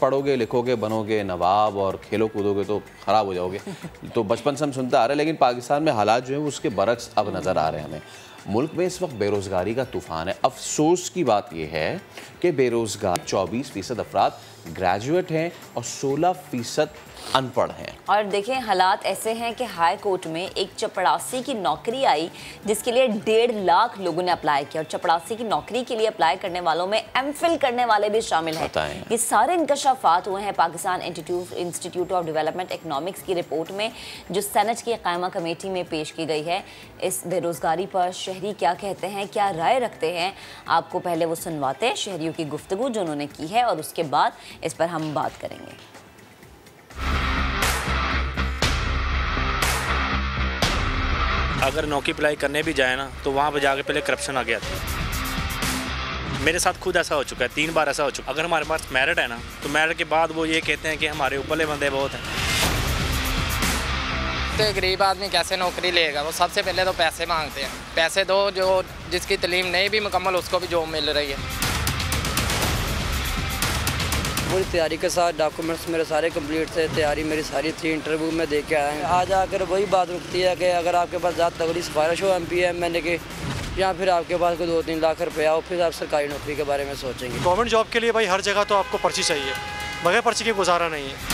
पढ़ोगे लिखोगे बनोगे नवाब और खेलो कूदोगे तो ख़राब हो जाओगे। तो बचपन से हम सुनते आ रहे हैं, लेकिन पाकिस्तान में हालात जो हैं वो उसके बरक्स अब नज़र आ रहे हैं हमें। मुल्क में इस वक्त बेरोज़गारी का तूफ़ान है। अफसोस की बात यह है कि बेरोज़गार 24% अफराद ग्रेजुएट हैं और 16% अनपढ़ हैं। और देखें हालात ऐसे हैं कि हाई कोर्ट में एक चपड़ासी की नौकरी आई जिसके लिए 1.5 लाख लोगों ने अप्लाई किया, और चपड़ासी की नौकरी के लिए अप्लाई करने वालों में एमफिल करने वाले भी शामिल हैं। ये सारे इंकशाफात हुए हैं Pakistan institute of development economics की रिपोर्ट में, जो सेनेट की कायमा कमेटी में पेश की गई है। इस बेरोज़गारी पर शहरी क्या कहते हैं, क्या राय रखते हैं, आपको पहले वो सुनवाते हैं शहरियों की गुफ्तगू जो उन्होंने की है, और उसके बाद इस पर हम बात करेंगे। अगर नौकरी अप्लाई करने भी जाए ना तो वहाँ पर जाके पहले करप्शन आ गया था। मेरे साथ खुद ऐसा हो चुका है, 3 बार ऐसा हो चुका। अगर हमारे पास मेरिट है ना तो मेरिट के बाद वो ये कहते हैं कि हमारे ऊपरले बंदे बहुत हैं। तो गरीब आदमी कैसे नौकरी लेगा? वो सबसे पहले तो पैसे मांगते हैं, पैसे दो, जो जिसकी तालीम नहीं भी मुकम्मल उसको भी जॉब मिल रही है। पूरी तैयारी के साथ डॉक्यूमेंट्स मेरे सारे कंप्लीट थे, तैयारी मेरी सारी थी, इंटरव्यू में दे के आया हूँ। आज आकर वही बात उठती है कि अगर आपके पास ज़्यादा तगड़ी सिफारिश हो MPMNA की, या फिर आपके पास कोई 2-3 लाख रुपया हो, फिर आप सरकारी नौकरी के बारे में सोचेंगे। गवर्नमेंट जॉब के लिए भाई हर जगह तो आपको पर्ची चाहिए, बगैर पर्ची के गुजारा नहीं है।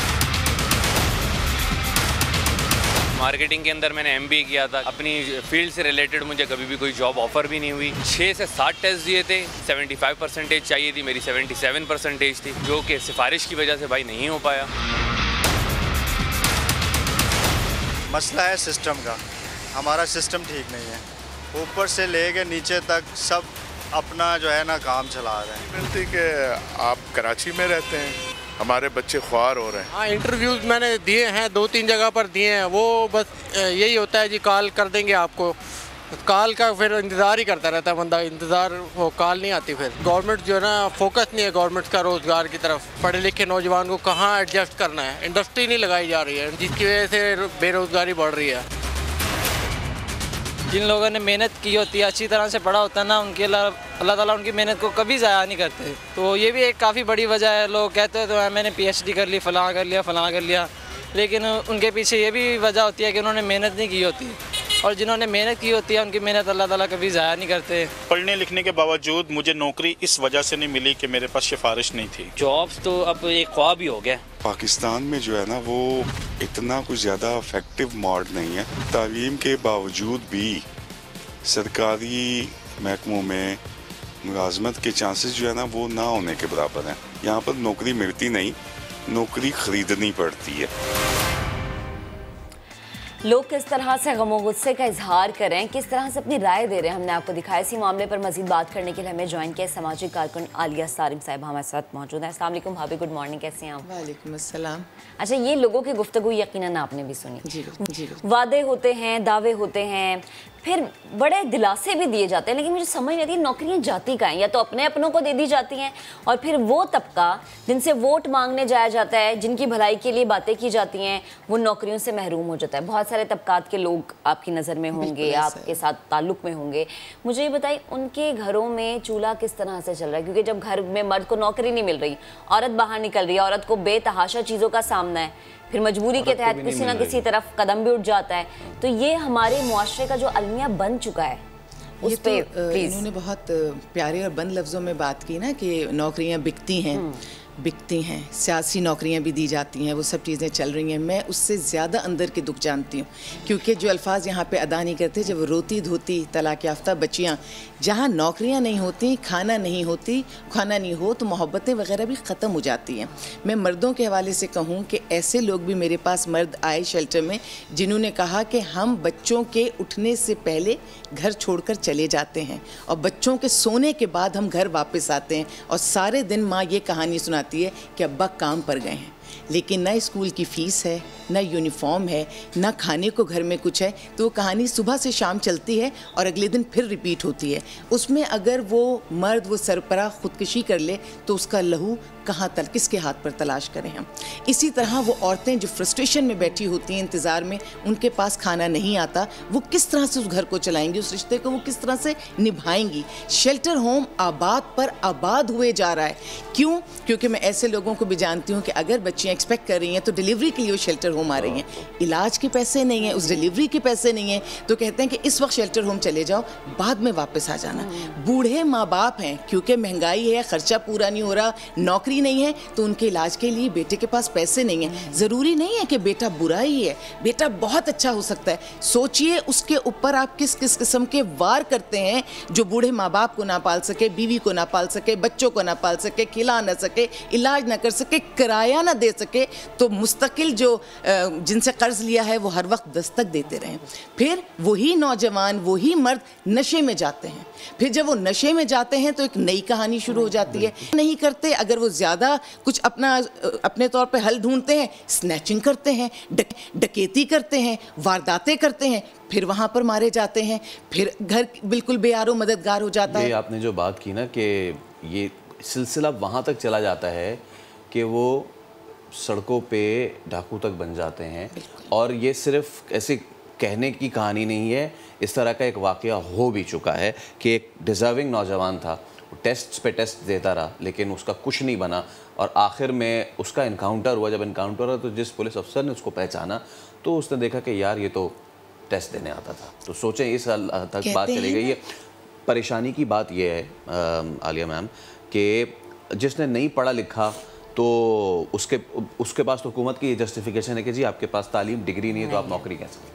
मार्केटिंग के अंदर मैंने MBA किया था। अपनी फील्ड से रिलेटेड मुझे कभी भी कोई जॉब ऑफर भी नहीं हुई। 6 से 7 टेस्ट दिए थे, 75% चाहिए थी, मेरी 77% थी, जो कि सिफारिश की वजह से भाई नहीं हो पाया। मसला है सिस्टम का, हमारा सिस्टम ठीक नहीं है। ऊपर से लेके नीचे तक सब अपना जो है ना काम चला रहे हैं। मिलती कि आप कराची में रहते हैं, हमारे बच्चे ख्वार हो रहे हैं। हाँ, इंटरव्यूज़ मैंने दिए हैं, 2-3 जगह पर दिए हैं। वो बस यही होता है जी, कॉल कर देंगे आपको, कॉल का फिर इंतज़ार ही करता रहता है बंदा, इंतज़ार, वो कॉल नहीं आती। फिर गवर्नमेंट जो है ना, फोकस नहीं है गवर्नमेंट का रोज़गार की तरफ। पढ़े लिखे नौजवान को कहाँ एडजस्ट करना है, इंडस्ट्री नहीं लगाई जा रही है, जिसकी वजह से बेरोज़गारी बढ़ रही है। जिन लोगों ने मेहनत की होती है, अच्छी तरह से पढ़ा होता है ना, उनके अल्लाह ताला उनकी मेहनत को कभी ज़ाया नहीं करते। तो ये भी एक काफ़ी बड़ी वजह है। लोग कहते हैं तो मैंने PhD कर ली, फ़लाँ कर लिया, फ़लाँ कर लिया, लेकिन उनके पीछे ये भी वजह होती है कि उन्होंने मेहनत नहीं की होती, और जिन्होंने मेहनत की होती है उनकी मेहनत अल्लाह ताला कभी ज़ाया नहीं करते। पढ़ने लिखने के बावजूद मुझे नौकरी इस वजह से नहीं मिली कि मेरे पास सिफारिश नहीं थी। जॉब्स तो अब एक ख्वाब ही हो गया। पाकिस्तान में जो है ना वो इतना कुछ ज़्यादा इफेक्टिव मॉड नहीं है। तालीम के बावजूद भी सरकारी महकमों में मुलाजमत के चांसेस जो है ना वो ना होने के बराबर हैं। यहाँ पर नौकरी मिलती नहीं, नौकरी खरीदनी पड़ती है। लोग किस तरह से गम और गुस्से का इजहार करें, किस तरह से अपनी राय दे रहे हैं, हमने आपको दिखाया। इसी मामले पर मजीद बात करने के लिए हमें ज्वाइन किया सामाजिक कारकुन आलिया सारिम साहिबा हमारे साथ मौजूद हैं। अस्सलाम वालेकुम भाभी, गुड मॉर्निंग, कैसे हैं आप? वालेकुम अस्सलाम। अच्छा, ये लोगों की गुफ्तगू यकीनन आपने भी सुनी। जी जी। वादे होते हैं, दावे होते हैं, फिर बड़े दिलासे भी दिए जाते हैं, लेकिन मुझे समझ नहीं आती नौकरियां जाती कहाँ हैं। या तो अपने अपनों को दे दी जाती हैं, और फिर वो तबका जिनसे वोट मांगने जाया जाता है, जिनकी भलाई के लिए बातें की जाती हैं, वो नौकरियों से महरूम हो जाता है। बहुत सारे तबकात के लोग आपकी नज़र में होंगे, आपके साथ ताल्लुक़ में होंगे। मुझे ये बताइए, उनके घरों में चूल्हा किस तरह से चल रहा है? क्योंकि जब घर में मर्द को नौकरी नहीं मिल रही, औरत बाहर निकल रही है, औरत को बेतहाशा चीज़ों का सामना है, फिर मजबूरी के तहत किसी ना किसी तरफ कदम भी उठ जाता है। तो ये हमारे मुआशरे का जो अलमिया बन चुका है, उस पे इन्होंने बहुत प्यारे और बंद लफ्ज़ों में बात की ना कि नौकरियां बिकती हैं, सियासी नौकरियां भी दी जाती हैं, वो सब चीज़ें चल रही हैं। मैं उससे ज़्यादा अंदर के दुख जानती हूँ, क्योंकि जो अल्फाज यहाँ पे अदा नहीं करते, जब रोती धोती तलाक याफ्ता बच्चियाँ, जहाँ नौकरियाँ नहीं होती, खाना नहीं हो तो मोहब्बतें वगैरह भी ख़त्म हो जाती हैं। मैं मर्दों के हवाले से कहूँ कि ऐसे लोग भी मेरे पास मर्द आए शेल्टर में, जिन्होंने कहा कि हम बच्चों के उठने से पहले घर छोड़कर चले जाते हैं, और बच्चों के सोने के बाद हम घर वापस आते हैं, और सारे दिन माँ ये कहानी सुनाती है कि अब्बा काम पर गए हैं, लेकिन ना स्कूल की फ़ीस है, ना यूनिफॉर्म है, ना खाने को घर में कुछ है। तो वो कहानी सुबह से शाम चलती है और अगले दिन फिर रिपीट होती है। उसमें अगर वो मर्द वो सरपरा ख़ुदकुशी कर ले तो उसका लहू कहाँ किसके हाथ पर तलाश करें हम। इसी तरह वो औरतें जो फ्रस्ट्रेशन में बैठी होती हैं इंतज़ार में, उनके पास खाना नहीं आता, वो किस तरह से उस घर को चलाएंगी, उस रिश्ते को वो किस तरह से निभाएंगी। शेल्टर होम आबाद पर आबाद हुए जा रहा है। क्यों? क्योंकि मैं ऐसे लोगों को भी जानती हूँ कि अगर बच्चियाँ एक्सपेक्ट कर रही हैं तो डिलीवरी के लिए वो शेल्टर होम आ रही हैं, इलाज के पैसे नहीं हैं, उस डिलीवरी के पैसे नहीं हैं, तो कहते हैं कि इस वक्त शेल्टर होम चले जाओ, बाद में वापस आ जाना। बूढ़े माँ बाप हैं, क्योंकि महंगाई है, खर्चा पूरा नहीं हो रहा, नौकरी नहीं है, तो उनके इलाज के लिए बेटे के पास पैसे नहीं है। ज़रूरी नहीं है कि बेटा बुरा ही है, बेटा बहुत अच्छा हो सकता है। सोचिए उसके ऊपर आप किस किस किस्म के वार करते हैं, जो बूढ़े माँ बाप को ना पाल सके, बीवी को ना पाल सके, बच्चों को ना पाल सके, खिला ना सके, इलाज ना कर सके, किराया ना दे सके, तो मुस्तकिल जो जिनसे कर्ज लिया है वो हर वक्त दस्तक देते रहें। फिर वही नौजवान, वही मर्द नशे में जाते हैं। फिर जब वो नशे में जाते हैं तो एक नई कहानी शुरू हो जाती है। नहीं करते, अगर वो ज़्यादा कुछ अपने तौर पे हल ढूंढते हैं, स्नैचिंग करते हैं, डकैती करते हैं, वारदातें करते हैं, फिर वहाँ पर मारे जाते हैं, फिर घर बिल्कुल बेयारो मददगार हो जाता है। आपने जो बात की ना कि ये सिलसिला वहाँ तक चला जाता है कि वो सड़कों पे डाकू तक बन जाते हैं। और ये सिर्फ ऐसे कहने की कहानी नहीं है, इस तरह का एक वाक़या हो भी चुका है कि एक डिज़र्विंग नौजवान था, टेस्ट्स पे टेस्ट देता रहा लेकिन उसका कुछ नहीं बना, और आखिर में उसका इनकाउंटर हुआ। जब इनकाउंटर हुआ तो जिस पुलिस अफसर ने उसको पहचाना तो उसने देखा कि यार ये तो टेस्ट देने आता था। तो सोचें इस हद तक बात चली गई है। परेशानी की बात यह है आलिया मैम कि जिसने नहीं पढ़ा लिखा तो उसके पास तो हुकूमत की जस्टिफिकेशन है कि जी आपके पास तालीम डिग्री नहीं है तो आप नौकरी कैसे।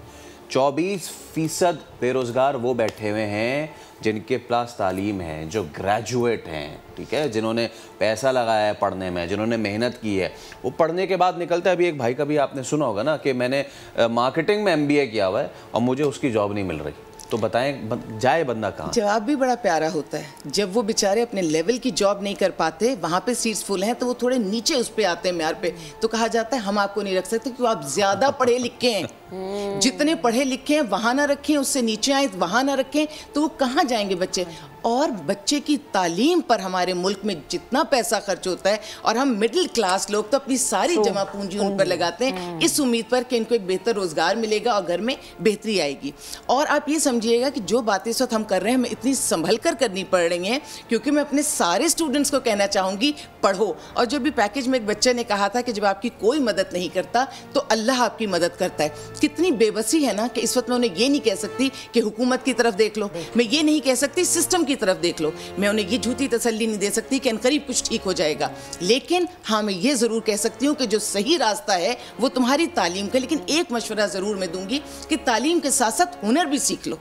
24% बेरोज़गार वो बैठे हुए हैं जिनके पास तालीम है, जो ग्रेजुएट हैं, ठीक है, जिन्होंने पैसा लगाया है पढ़ने में, जिन्होंने मेहनत की है। वो पढ़ने के बाद निकलता है। अभी एक भाई का भी आपने सुना होगा ना कि मैंने मार्केटिंग में MBA किया हुआ है और मुझे उसकी जॉब नहीं मिल रही। तो बताएं जाए बंदा कहाँ? जवाब भी बड़ा प्यारा होता है। जब वो बेचारे अपने लेवल की जॉब नहीं कर पाते, वहाँ पे सीट्स फुल हैं, तो वो थोड़े नीचे उस पे आते हैं म्यार पे, तो कहा जाता है हम आपको नहीं रख सकते क्योंकि आप ज़्यादा पढ़े लिखे हैं। जितने पढ़े लिखे हैं वहाँ ना रखें, उससे नीचे आए वहाँ ना रखें, तो वो कहाँ जाएंगे बच्चे। और बच्चे की तालीम पर हमारे मुल्क में जितना पैसा खर्च होता है, और हम मिडिल क्लास लोग तो अपनी सारी जमा पूंजी उन पर लगाते हैं इस उम्मीद पर कि इनको एक बेहतर रोज़गार मिलेगा और घर में बेहतरी आएगी। और आप ये समझिएगा कि जो बातें इस वक्त हम कर रहे हैं हमें इतनी संभल कर करनी पड़ रही हैं, क्योंकि मैं अपने सारे स्टूडेंट्स को कहना चाहूँगी पढ़ो। और जो भी पैकेज में एक बच्चे ने कहा था कि जब आपकी कोई मदद नहीं करता तो अल्लाह आपकी मदद करता है। कितनी बेबसी है ना कि इस वक्त मैं उन्हें ये नहीं कह सकती कि हुकूमत की तरफ देख लो, मैं ये नहीं कह सकती सिस्टम की तरफ देख लो, मैं उन्हें ये झूठी तसल्ली नहीं दे सकती कि अनकरीब कुछ ठीक हो जाएगा। लेकिन हाँ, मैं ये ज़रूर कह सकती हूँ कि जो सही रास्ता है वो तुम्हारी तालीम का। लेकिन एक मशवरा ज़रूर मैं दूंगी कि तालीम के साथ साथ हुनर भी सीख लो।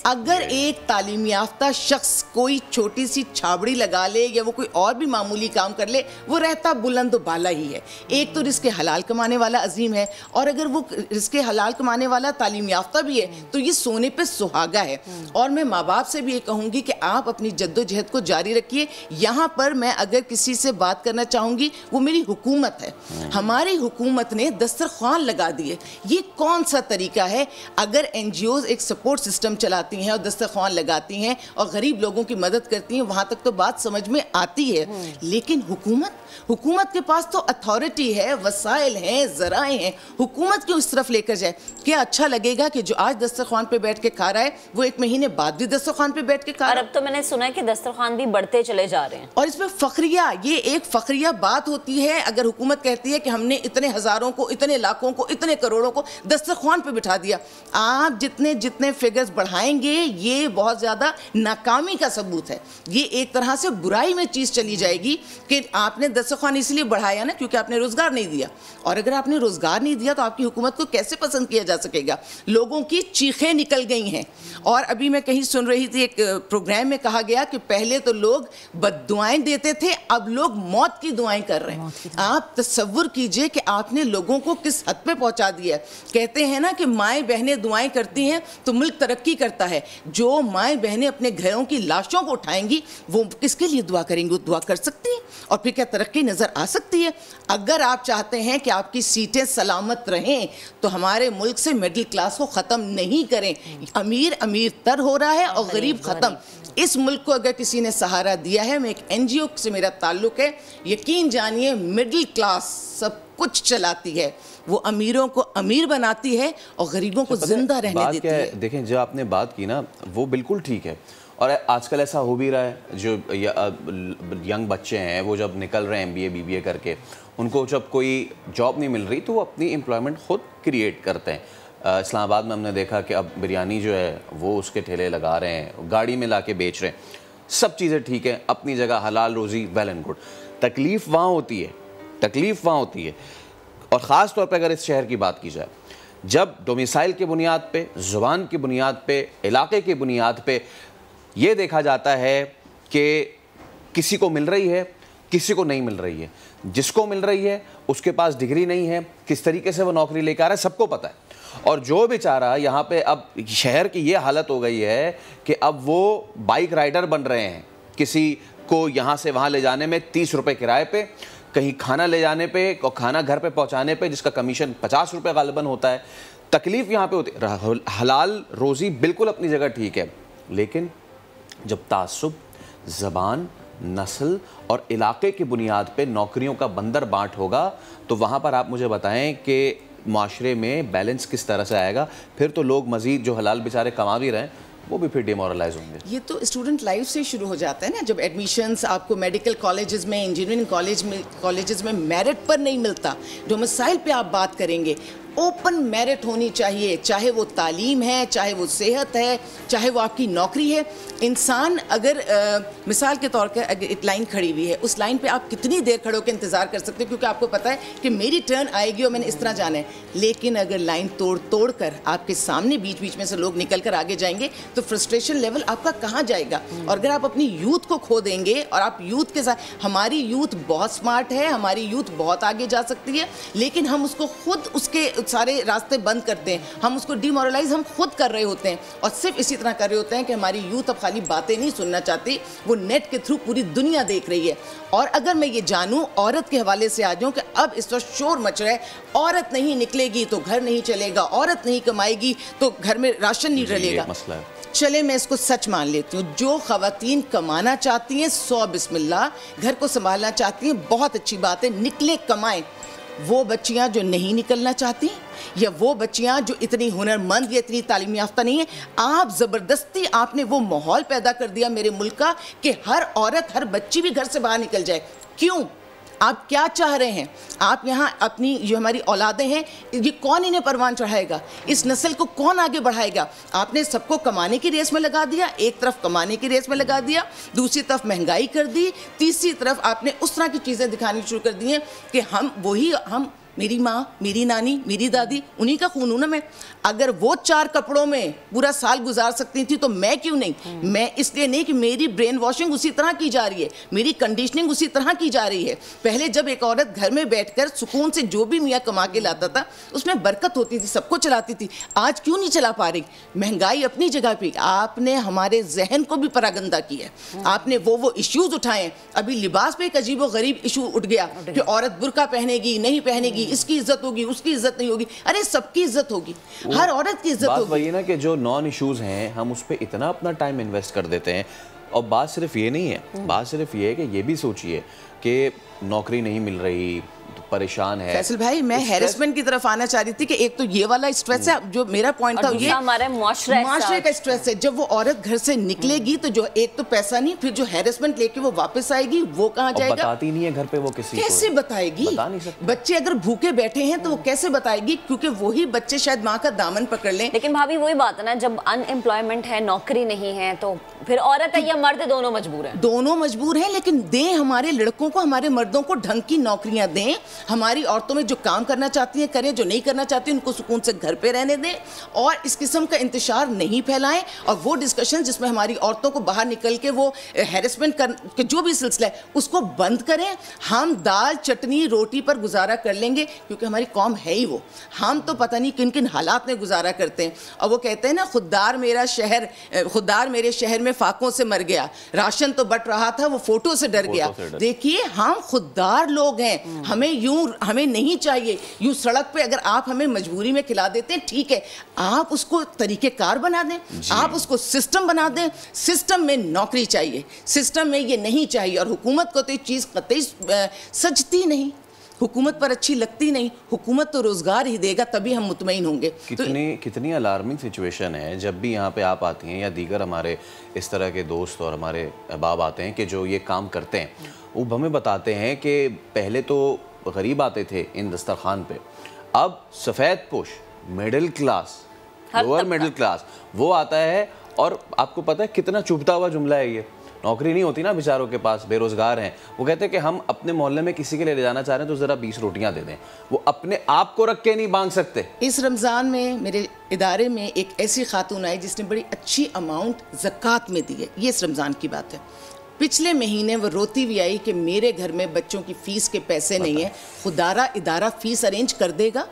अगर एक तालीम याफ्ता शख्स कोई छोटी सी छाबड़ी लगा ले या वो कोई और भी मामूली काम कर ले, वो रहता बुलंद बाला ही है। एक तो रिस्क हलाल कमाने वाला अजीम है, और अगर वो रिस्क हलाल कमाने वाला तालीम याफ्ता भी है तो ये सोने पे सुहागा है। और मैं माँ बाप से भी ये कहूँगी कि आप अपनी जद्दोजहद को जारी रखिए। यहाँ पर मैं अगर किसी से बात करना चाहूँगी वो मेरी हुकूमत है। हमारी हुकूमत ने दस्तरख्वान लगा दिए। ये कौन सा तरीका है? अगर NGOs एक सपोर्ट सिस्टम चलाती हैं और दस्तरख्वान लगाती हैं और गरीब लोगों की मदद करती हैं, वहाँ तक तो बात समझ में आती है। लेकिन हुकूमत के पास तो अथॉरिटी है, वसाइल हैं, ज़राए हैं, हुकूमत क्यों इस तरफ लेकर जाए? क्या अच्छा लगेगा कि जो आज दस्तरख्वान पे बैठ के खा रहा है वो एक महीने बाद भी दस्तरख्वान पे बैठ के खा रहा है? अब तो मैंने सुना है कि दस्तरख्वान भी बढ़ते चले जा रहे हैं। और इसमें फखरिया, ये एक फखरिया बात होती है। अगर हुकूमत कहती है कि हमने इतने हज़ारों को, इतने लाखों को, इतने करोड़ों को दस्तरख्वान पे बिठा दिया, आप जितने जितने फिगर्स बढ़ाएंगे ये बहुत ज़्यादा नाकामी का सबूत है। ये एक तरह से बुराई में चीज़ चली जाएगी कि आपने दस्तरख्वान इसलिए बढ़ाया ना क्योंकि आपने रोज़गार नहीं दिया। और अगर आपने रोज़गार नहीं दिया तो आपकी हुकूमत को कैसे पसंद किया जा सकेगा? लोगों की चीखें निकल गई हैं। और अभी मैं कहीं सुन रही थी, एक प्रोग्राम में कहा गया कि पहले तो लोग बद्दुआएं देते थे, अब लोग मौत की दुआएं कर रहे हैं। आप तसव्वुर कीजिए कि आपने लोगों को किस हद पे पहुंचा दिया है। कहते हैं ना कि माएँ बहनें दुआएं करती हैं तो मुल्क तरक्की करता है। जो माएँ बहनें अपने घरों की लाशों को उठाएंगी वो किसके लिए दुआ करेंगी? वो दुआ कर सकती हैं और फिर क्या तरक्की नज़र आ सकती है? अगर आप चाहते हैं कि आपकी सीटें सलामत रहें तो हमारे मुल्क से मिडिल क्लास को ख़त्म नहीं करें। अमीर अमीर तर हो रहा है और गरीब ख़त्म। اس ملک کو اگر کسی نے سہارا دیا ہے، میں ایک NGO سے میرا تعلق ہے، یقین جانیے مڈل کلاس سب کچھ چلاتی ہے، وہ امیروں کو امیر بناتی ہے اور غریبوں کو زندہ رہنے دیتی ہے۔ دیکھیں جو آپ نے بات کی نا وہ بالکل ٹھیک ہے، اور آج کل ایسا ہو بھی رہا ہے، جو ینگ بچے ہیں وہ جب نکل رہے ہیں MBA BBA کر کے، ان کو جب کوئی جاب نہیں مل رہی تو وہ اپنی امپلائمنٹ خود کریٹ کرتے ہیں۔ اسلام آباد میں ہم نے دیکھا کہ اب بریانی جو ہے وہ اس کے ٹھیلے لگا رہے ہیں، گاڑی میں لا کے بیچ رہے ہیں، سب چیزیں ٹھیک ہیں، اپنی جگہ حلال روزی ویل اینڈ گڈ۔ تکلیف وہاں ہوتی ہے، اور خاص طور پہ اگر اس شہر کی بات کی جائے، جب ڈومیسائل کی بنیاد پہ، زبان کی بنیاد پہ، علاقے کی بنیاد پہ یہ دیکھا جاتا ہے کہ کسی کو مل رہی ہے، کسی کو نہیں مل رہی ہے، جس کو مل رہی ہے اس کے پاس ڈگری نہیں ہے، کس طریقے سے وہ نوکری لے کے آ رہا ہے سب کو پتہ ہے، اور جو بیچارہ یہاں پہ اب شہر کی یہ حالت ہو گئی ہے کہ اب وہ بائک رائڈر بن رہے ہیں، کسی کو یہاں سے وہاں لے جانے میں 30 روپے کرائے پہ، کہیں کھانا لے جانے پہ اور کھانا گھر پہ پہنچانے پہ جس کا کمیشن 50 روپے غالباً ہوتا ہے۔ تکلیف یہاں پہ ہوتی ہے۔ حلال روزی بالکل اپنی جگہ ٹھیک ہے، لیکن جب تعصب، زبان، نسل اور علاقے کی بنیاد پہ نوکریوں کا بندر بانٹ ہوگا تو وہاں پر آپ مجھے بتائیں کہ معاشرے میں بیلنس کس طرح سے آئے گا؟ پھر تو لوگ مزید جو حلال بیچارے کما بھی رہے ہیں وہ بھی پھر ڈیمورلائز ہوں گے۔ یہ تو اسٹوڈنٹ لائف سے شروع ہو جاتا ہے نا، جب ایڈمیشنز آپ کو میڈیکل کالجز میں، انجینئرنگ کالجز میں میرٹ پر نہیں ملتا، ڈومیسائل پہ آپ بات کریں گے، اوپن میرٹ ہونی چاہیے، چاہے وہ تعلیم ہے، چاہے وہ صحت ہے، چاہے وہ آپ کی نوکری ہے۔ انسان اگر مثال کے طور پر اگر ایک لائن کھڑی ہوئی ہے، اس لائن پہ آپ کتنی دیر کھڑے ہو کے انتظار کر سکتے ہیں، کیونکہ آپ کو پتہ ہے کہ میری ٹرن آئے گی اور میں نے اس طرح جانا ہے، لیکن اگر لائن توڑ کر آپ کے سامنے بیچ میں سے لوگ نکل کر آگے جائیں گے تو فرسٹریشن لیول آپ کا کہاں جائے گا؟ اور اگر آپ اپنی یوتھ کو کھو دیں گے، اور آپ یوتھ کے ساتھ، ہماری یوتھ بہت سمارٹ ہے، ہماری یوتھ بہت آگے جا سکتی ہے، لیکن ہم اس کو خود اس کے سارے راستے بند کرتے ہیں، ہم اس کو ڈیمورلائز ہم خود کر رہے ہوتے ہیں، اور صرف اسی طرح کر رہے ہوتے ہیں کہ ہماری یوتھ اب خالی باتیں نہیں سننا چاہتی، وہ نیٹ کے تھرو پوری دنیا دیکھ رہی ہے۔ اور اگر میں یہ جانوں، عورت کے حوالے سے آ جاؤں کہ اب اس وقت شور مچ رہا ہے، عورت نہیں نکلے گی تو گھر نہیں چلے گا، عورت نہیں کمائے گی تو گھر میں راشن نہیں ڈلے گا۔ مسئلہ ہے، چلے میں اس کو سچ مان لیتی ہوں، جو خواتین کمانا چاہتی ہیں 100 بسم اللہ، گھر کو سنبھالنا چاہتی ہیں، بہت اچھی بات ہے، نکلے کمائیں۔ وہ بچیاں جو نہیں نکلنا چاہتی، یا وہ بچیاں جو اتنی ہنرمند یا اتنی تعلیم یافتہ نہیں ہیں، آپ زبردستی آپ نے وہ ماحول پیدا کر دیا میرے ملک کا کہ ہر عورت، ہر بچی بھی گھر سے باہر نکل جائے۔ کیوں؟ آپ کیا چاہ رہے ہیں؟ آپ یہاں اپنی جو ہماری اولادیں ہیں، یہ کون انہیں پروان چڑھائے گا؟ اس نسل کو کون آگے بڑھائے گا؟ آپ نے سب کو کمانے کی ریس میں لگا دیا، ایک طرف کمانے کی ریس میں لگا دیا، دوسری طرف مہنگائی کر دی، تیسری طرف آپ نے اس طرح کی چیزیں دکھانی شروع کر دی ہیں کہ ہم میری ماں، میری نانی، میری دادی، انہی کا خون ہوں نا میں۔ اگر وہ 4 کپڑوں میں پورا سال گزار سکتی تھی تو میں کیوں نہیں؟ میں اس لیے نہیں کہ میری برین واشنگ اسی طرح کی جا رہی ہے، میری کنڈیشننگ اسی طرح کی جا رہی ہے۔ پہلے جب ایک عورت گھر میں بیٹھ کر سکون سے جو بھی میاں کما کے لاتا تھا اس میں برکت ہوتی تھی، سب کو چلاتی تھی، آج کیوں نہیں چلا پا رہی؟ مہنگائی اپنی جگہ پہ، آپ نے ہمارے ذہن کو بھی پراگندہ کیا ہے، آپ نے وہ ایشوز اٹھائے ہیں۔ ابھی لباس پہ ایک عجیب و غریب ایشو اٹھ گیا کہ عورت برقع پہنے گی نہیں پہنے گی، اس کی عزت ہوگی، اس کی عزت نہیں ہوگی۔ ارے سب کی عزت ہوگی، ہر عورت کی عزت ہوگی۔ بات وہی نا کہ جو نان ایشوز ہیں ہم اس پہ اتنا اپنا ٹائم انویسٹ کر دیتے ہیں، اور بات صرف یہ نہیں ہے، بات صرف یہ ہے کہ یہ بھی سوچئے کہ نوکری نہیں مل رہی، پریشان ہے۔ فیصل بھائی میں ہیرسمنٹ کی طرف آنا چاہ رہی تھی کہ ایک تو یہ والا اسٹریس ہے، جو میرا پوائنٹ تھا یہ ہمارے معاشرے کا اسٹریس ہے۔ جب وہ عورت گھر سے نکلے گی تو جو ایک تو پیسہ نہیں، پھر جو ہیرسمنٹ لے کے وہ واپس آئے گی وہ کہاں جائے گا؟ بتاتی نہیں ہے گھر پہ وہ کسی کو، کیسے بتائے گی؟ بچے اگر بھوکے بیٹھے ہیں تو وہ کیسے بتائے گی؟ کیونکہ وہی بچے شاید ماں کا دامن پکڑ لیں۔ لیکن بھابھی وہی بات ہے نا، جب ان امپلائمنٹ ہے، نوکری نہیں ہے، تو پھر عورت ہے یا مرد دونوں مجبور ہیں، دونوں مجبور ہیں۔ لیکن دیں ہمارے لڑکوں کو، ہمارے مردوں کو ڈھنگ کی نوکریاں دیں، ہماری عورتوں میں جو کام کرنا چاہتی ہیں کریں، جو نہیں کرنا چاہتی ان کو سکون سے گھر پہ رہنے دیں، اور اس قسم کا انتشار نہیں پھیلائیں۔ اور وہ ڈسکشن جس میں ہماری عورتوں کو باہر نکل کے وہ ہیرسمنٹ کے جو بھی سلسلہ ہے اس کو بند کریں۔ ہم دال چٹنی روٹی پر گزارا کر لیں گے، کیونکہ ہماری قوم ہے ہی وہ، ہم تو پتہ نہیں کن کن حالات میں گزارا کرتے ہیں۔ اور وہ کہتے ہیں نا خوددار میرے شہر میں फाकों से मर गया, राशन तो बट रहा था वो फोटो से डर गया। देखिए हम खुददार लोग हैं, हमें नहीं चाहिए यूं सड़क पे। अगर आप हमें मजबूरी में खिला देते हैं ठीक है, आप उसको तरीक़ेकार बना दें, आप उसको सिस्टम बना दें। सिस्टम में नौकरी चाहिए, सिस्टम में ये नहीं चाहिए। और हुकूमत को तो ये चीज़ कतई सजती नहीं, हुकूमत पर अच्छी लगती नहीं। हुकूमत तो रोज़गार ही देगा तभी हम मुतमईन होंगे। कितनी अलार्मिंग सिचुएशन है जब भी यहाँ पे आप आती हैं या दीगर हमारे इस तरह के दोस्त और हमारे अहबाब आते हैं कि जो ये काम करते हैं, वो हमें बताते हैं कि पहले तो गरीब आते थे इन दस्तरखान पे, अब सफ़ेद पोश middle class, lower middle class वो आता है। और आपको पता है कितना चुभता हुआ जुमला है ये, नौकरी नहीं होती ना बेचारों के पास, बेरोज़गार हैं, वो कहते हैं कि हम अपने मोहल्ले में किसी के लिए ले जाना चाह रहे हैं तो ज़रा 20 रोटियां दे दें, वो अपने आप को रख के नहीं मांग सकते। इस रमज़ान में मेरे इदारे में एक ऐसी खातून आई जिसने बड़ी अच्छी अमाउंट ज़कात में दी है, ये इस रमज़ान की बात है। पिछले महीने वो रोती हुई आई कि मेरे घर में बच्चों की फ़ीस के पैसे नहीं है, खुदारा इदारा फ़ीस अरेंज कर देगा।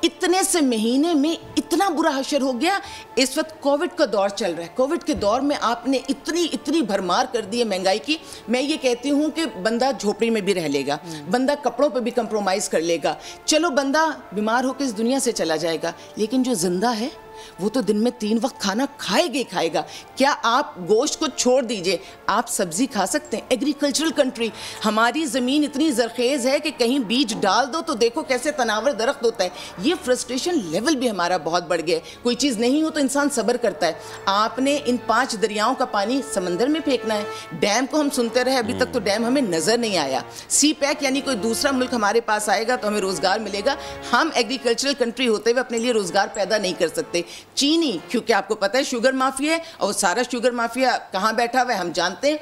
इतने से महीने में इतना बुरा हशर हो गया। इस वक्त कोविड का दौर चल रहा है, कोविड के दौर में आपने इतनी भरमार कर दी है महंगाई की। मैं ये कहती हूँ कि बंदा झोपड़ी में भी रह लेगा, बंदा कपड़ों पे भी कंप्रोमाइज़ कर लेगा, चलो बंदा बीमार होकर इस दुनिया से चला जाएगा, लेकिन जो जिंदा है वो तो दिन में 3 वक्त खाना खाएगा ही खाएगा। क्या आप गोश्त को छोड़ दीजिए, आप सब्जी खा सकते हैं। एग्रीकल्चरल कंट्री, हमारी ज़मीन इतनी ज़रखेज़ है कि कहीं बीज डाल दो तो देखो कैसे तनावर दरख्त होता है। ये फ्रस्ट्रेशन लेवल भी हमारा बहुत बढ़ गया है। कोई चीज़ नहीं हो तो इंसान सब्र करता है। आपने इन 5 दरियाओं का पानी समंदर में फेंकना है। डैम को हम सुनते रहे, अभी तक तो डैम हमें नज़र नहीं आया। सी पैक यानी कोई दूसरा मुल्क हमारे पास आएगा तो हमें रोज़गार मिलेगा। हम एग्रीकल्चरल कंट्री होते हुए अपने लिए रोज़गार पैदा नहीं कर सकते। चीनी, क्योंकि आपको पता है शुगर माफिया है, और सारा शुगर माफिया कहाँ बैठा हुआ है हम जानते हैं।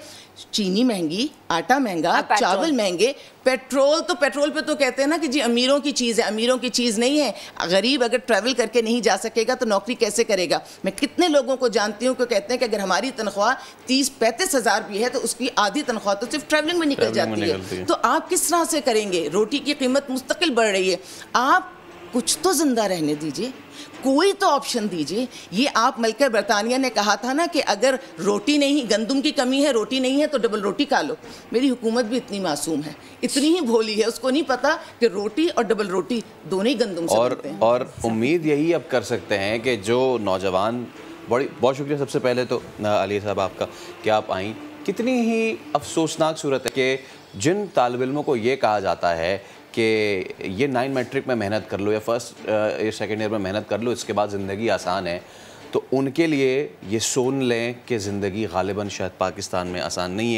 चीनी महंगी, आटा महंगा, चावल महंगे, पेट्रोल पे तो कहते हैं ना कि जी अमीरों की चीज़ है, अमीरों की चीज़ नहीं है। गरीब अगर ट्रैवल करके नहीं जा सकेगा तो नौकरी कैसे करेगा। मैं कितने लोगों को जानती हूँ कि कहते हैं कि अगर हमारी तनख्वाह 30-35 हज़ार भी है तो उसकी आधी तनख्वाह तो सिर्फ ट्रैवलिंग में निकल जाती है। तो आप किस तरह से करेंगे। रोटी की कीमत मुस्तकिल बढ़ रही है, आप कुछ तो जिंदा रहने दीजिए, कोई तो ऑप्शन दीजिए। ये आप मलका बरतानिया ने कहा था ना कि अगर रोटी नहीं, गंदम की कमी है, रोटी नहीं है तो डबल रोटी खा लो। मेरी हुकूमत भी इतनी मासूम है, इतनी ही भोली है, उसको नहीं पता कि रोटी और डबल रोटी दोनों ही गंदम से बनते हैं। और उम्मीद यही अब कर सकते हैं कि जो नौजवान, बहुत शुक्रिया सबसे पहले तो आलिया साहब आपका कि आप आई। कितनी ही अफसोसनाक सूरत है कि जिन तालिब इल्मों को ये कहा जाता है कि ये 9 मैट्रिक में मेहनत कर लो या फर्स्ट या सेकेंड ईयर में मेहनत कर लो, इसके बाद ज़िंदगी आसान है, तो उनके लिए ये सुन लें कि ज़िंदगी गालिबन शायद पाकिस्तान में आसान नहीं है।